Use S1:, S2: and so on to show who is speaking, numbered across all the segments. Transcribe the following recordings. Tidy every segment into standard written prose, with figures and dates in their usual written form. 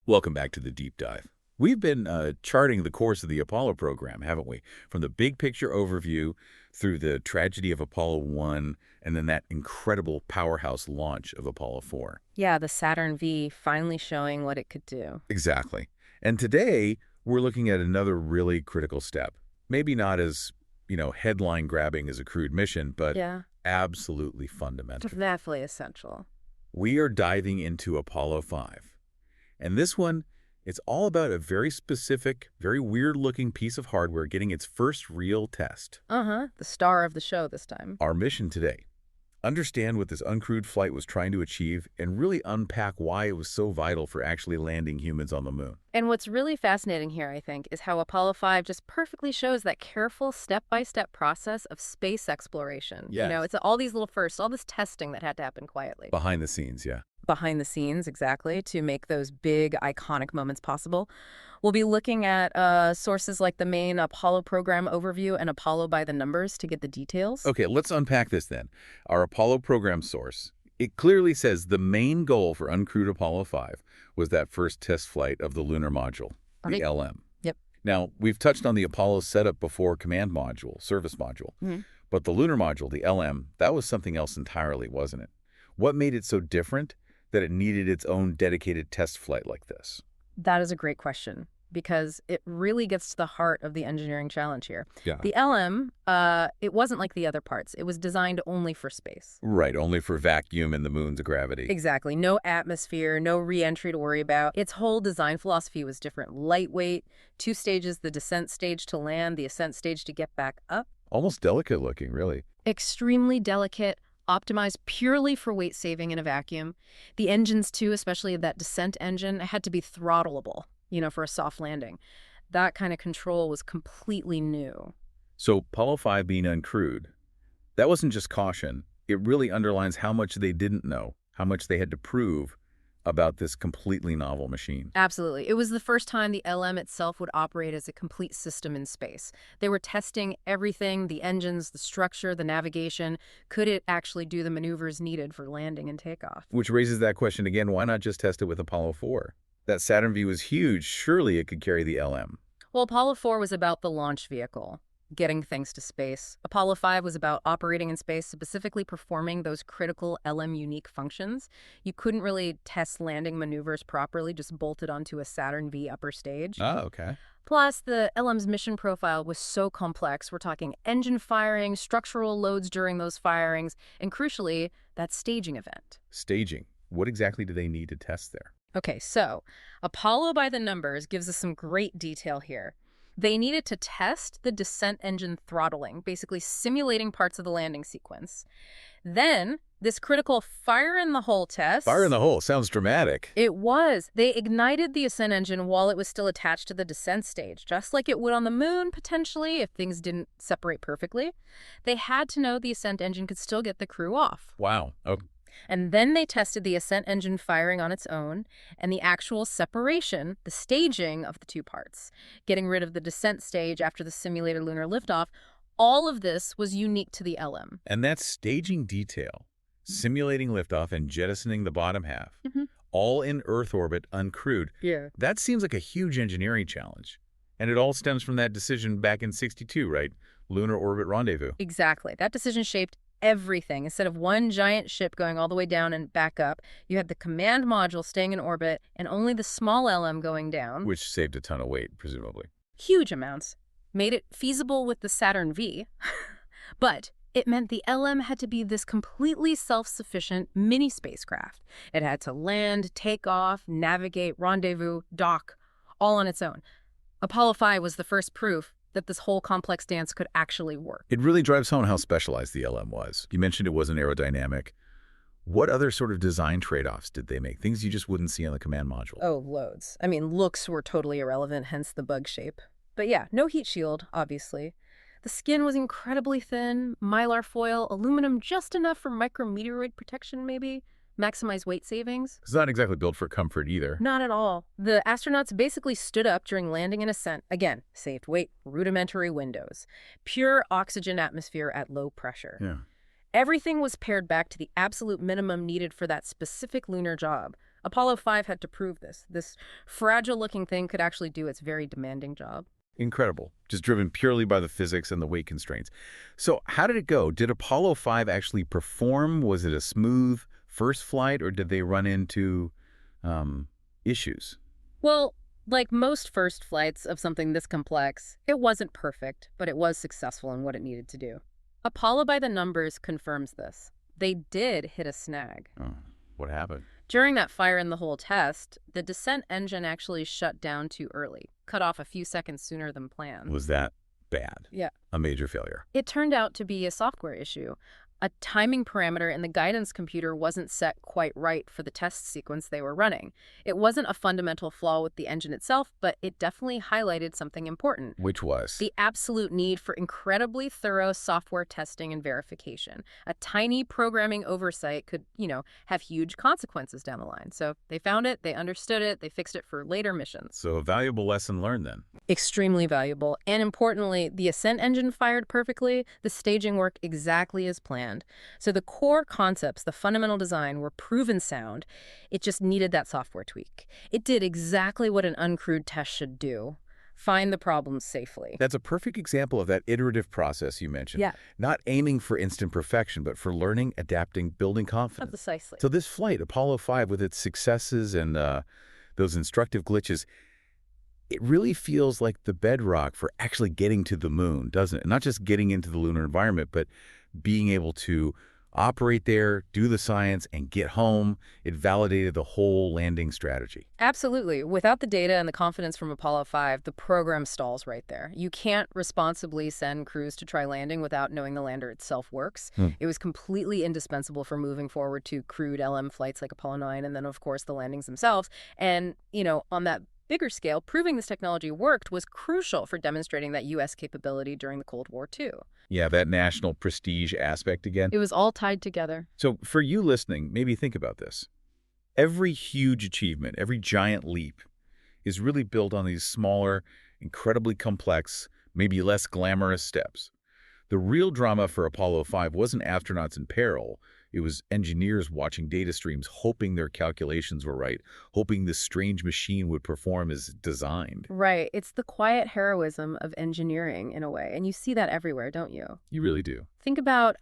S1: Welcome back to the deep dive. We've been charting the course of the Apollo program, haven't we? From the big picture overview through the tragedy of Apollo 1 and then that incredible powerhouse launch of Apollo 4.
S2: Yeah, the Saturn V finally showing what it could do.
S1: Exactly. And today, we're looking at another really critical step. Maybe not as, headline grabbing as a crewed mission, but
S2: Yeah,
S1: absolutely fundamental.
S2: definitely essential.
S1: We are diving into Apollo 5. And this one, it's all about a very specific, very weird-looking piece of hardware getting its first real test.
S2: The star of the show this time.
S1: Our mission today: understand what this uncrewed flight was trying to achieve and really unpack why it was so vital for actually landing humans on the moon.
S2: And what's really fascinating here, I think, is how Apollo 5 just perfectly shows that careful step-by-step process of space exploration.
S1: Yes.
S2: It's all these little firsts, all this testing that had to happen quietly.
S1: Behind the scenes, yeah.
S2: Behind the scenes, exactly, to make those big, iconic moments possible. We'll be looking at sources like the main Apollo program overview and Apollo by the numbers to get the details.
S1: Okay, let's unpack this then. Our Apollo program source, it clearly says the main goal for uncrewed Apollo 5 was that first test flight of the lunar module, the
S2: Right.
S1: LM.
S2: Yep.
S1: Now, we've touched on the Apollo setup before command module, service module.
S2: Mhm.
S1: But the lunar module, the LM, that was something else entirely, wasn't it? What made it so different that it needed its own dedicated test flight like this?
S2: That is a great question because it really gets to the heart of the engineering challenge here.
S1: Yeah.
S2: The LM, it wasn't like the other parts. It was designed only for space.
S1: Right, only for vacuum and the moon's gravity.
S2: Exactly. No atmosphere, no re-entry to worry about. Its whole design philosophy was different. Lightweight, 2 stages, the descent stage to land, the ascent stage to get back up.
S1: Almost delicate looking, really.
S2: Extremely delicate, optimized purely for weight saving in a vacuum. The engines, too, especially that descent engine, had to be throttleable, for a soft landing. That kind of control was completely new.
S1: So Apollo 5 being uncrewed, that wasn't just caution. It really underlines how much they didn't know, how much they had to prove about this completely novel machine.
S2: Absolutely. It was the first time the LM itself would operate as a complete system in space. They were testing everything, the engines, the structure, the navigation. Could it actually do the maneuvers needed for landing and takeoff?
S1: Which raises that question again, why not just test it with Apollo 4? That Saturn V was huge. Surely it could carry the LM.
S2: Well, Apollo 4 was about the launch vehicle, getting things to space. Apollo 5 was about operating in space, specifically performing those critical LM unique functions. You couldn't really test landing maneuvers properly, just bolted onto a Saturn V upper stage.
S1: Oh, okay.
S2: Plus, the LM's mission profile was so complex. We're talking engine firing, structural loads during those firings, and crucially, that staging event.
S1: Staging. What exactly do they need to test there?
S2: Okay, so Apollo by the numbers gives us some great detail here. They needed to test the descent engine throttling, basically simulating parts of the landing sequence. Then, this critical fire in the hole test.
S1: Fire in the hole. Sounds dramatic.
S2: It was. They ignited the ascent engine while it was still attached to the descent stage, just like it would on the moon, potentially, if things didn't separate perfectly. They had to know the ascent engine could still get the crew off.
S1: Wow. Okay.
S2: And then they tested the ascent engine firing on its own and the actual separation, the staging of the two parts, getting rid of the descent stage after the simulated lunar liftoff. All of this was unique to the LM.
S1: And that staging detail, simulating liftoff and jettisoning the bottom half, all in Earth orbit, uncrewed,
S2: Yeah.
S1: that seems like a huge engineering challenge. And it all stems from that decision back in '62, right? Lunar orbit rendezvous.
S2: Exactly. That decision shaped everything. Instead of one giant ship going all the way down and back up, you had the command module staying in orbit and only the small LM going down.
S1: Which saved a ton of weight, presumably.
S2: Huge amounts. Made it feasible with the Saturn V. But it meant the LM had to be this completely self-sufficient mini spacecraft. It had to land, take off, navigate, rendezvous, dock, all on its own. Apollo 5 was the first proof that this whole complex dance could actually work.
S1: It really drives home how specialized the LM was. You mentioned it wasn't aerodynamic. What other sort of design trade-offs did they make? Things you just wouldn't see on the command module.
S2: Oh, loads. I mean, looks were totally irrelevant, hence the bug shape. But yeah, no heat shield, obviously. The skin was incredibly thin, mylar foil, aluminum just enough for micrometeoroid protection, maybe? Maximize weight savings?
S1: It's not exactly built for comfort either.
S2: Not at all. The astronauts basically stood up during landing and ascent. Again, saved weight, rudimentary windows. Pure oxygen atmosphere at low pressure.
S1: Yeah.
S2: Everything was pared back to the absolute minimum needed for that specific lunar job. Apollo 5 had to prove this. This fragile-looking thing could actually do its very demanding job.
S1: Incredible. Just driven purely by the physics and the weight constraints. So how did it go? Did Apollo 5 actually perform? Was it a smooth first flight, or did they run into issues?
S2: Well, like most first flights of something this complex, it wasn't perfect, but it was successful in what it needed to do. Apollo by the numbers confirms this. They did hit a snag.
S1: Oh, what happened?
S2: During that fire-in-the-hole test, the descent engine actually shut down too early, cut off a few seconds sooner than planned.
S1: Was that bad?
S2: Yeah.
S1: A major failure?
S2: It turned out to be a software issue. A timing parameter in the guidance computer wasn't set quite right for the test sequence they were running. It wasn't a fundamental flaw with the engine itself, but it definitely highlighted something important.
S1: Which was?
S2: The absolute need for incredibly thorough software testing and verification. A tiny programming oversight could, have huge consequences down the line. So they found it, they understood it, they fixed it for later missions.
S1: So a valuable lesson learned then.
S2: Extremely valuable. And importantly, the ascent engine fired perfectly, the staging worked exactly as planned. So the core concepts, the fundamental design, were proven sound. It just needed that software tweak. It did exactly what an uncrewed test should do. Find the problems safely.
S1: That's a perfect example of that iterative process you mentioned.
S2: Yeah.
S1: Not aiming for instant perfection, but for learning, adapting, building confidence.
S2: Precisely.
S1: So this flight, Apollo 5, with its successes and those instructive glitches, it really feels like the bedrock for actually getting to the moon, doesn't it? Not just getting into the lunar environment, but being able to operate there, do the science, and get home. It validated the whole landing strategy.
S2: Absolutely. Without the data and the confidence from Apollo 5, the program stalls right there. You can't responsibly send crews to try landing without knowing the lander itself works. It was completely indispensable for moving forward to crewed LM flights like Apollo 9, and then, of course, the landings themselves. And, on that bigger scale, proving this technology worked was crucial for demonstrating that U.S. capability during the Cold War, too.
S1: Yeah, that national prestige aspect again.
S2: It was all tied together.
S1: So for you listening, maybe think about this. Every huge achievement, every giant leap is really built on these smaller, incredibly complex, maybe less glamorous steps. The real drama for Apollo 5 wasn't astronauts in peril. It was engineers watching data streams, hoping their calculations were right, hoping this strange machine would perform as designed.
S2: Right. It's the quiet heroism of engineering, in a way. And you see that everywhere, don't you?
S1: You really do.
S2: Think about,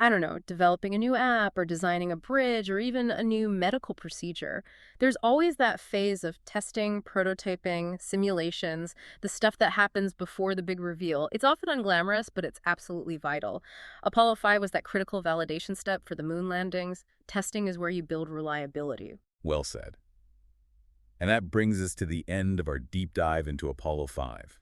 S2: developing a new app or designing a bridge or even a new medical procedure. There's always that phase of testing, prototyping, simulations, the stuff that happens before the big reveal. It's often unglamorous, but it's absolutely vital. Apollo 5 was that critical validation step for the moon landings. Testing is where you build reliability.
S1: Well said. And that brings us to the end of our deep dive into Apollo 5.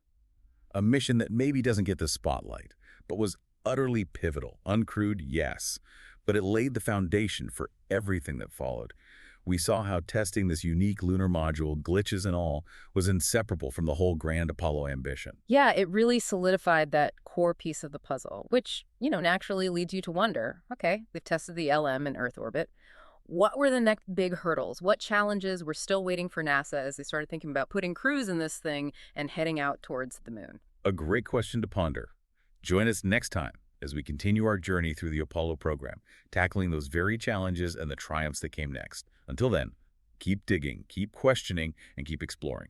S1: A mission that maybe doesn't get the spotlight, but was utterly pivotal. Uncrewed, yes, but it laid the foundation for everything that followed. We saw how testing this unique lunar module, glitches and all, was inseparable from the whole grand Apollo ambition.
S2: Yeah, it really solidified that core piece of the puzzle, which, naturally leads you to wonder, okay, they've tested the LM in Earth orbit. What were the next big hurdles? What challenges were still waiting for NASA as they started thinking about putting crews in this thing and heading out towards the moon?
S1: A great question to ponder. Join us next time as we continue our journey through the Apollo program, tackling those very challenges and the triumphs that came next. Until then, keep digging, keep questioning, and keep exploring.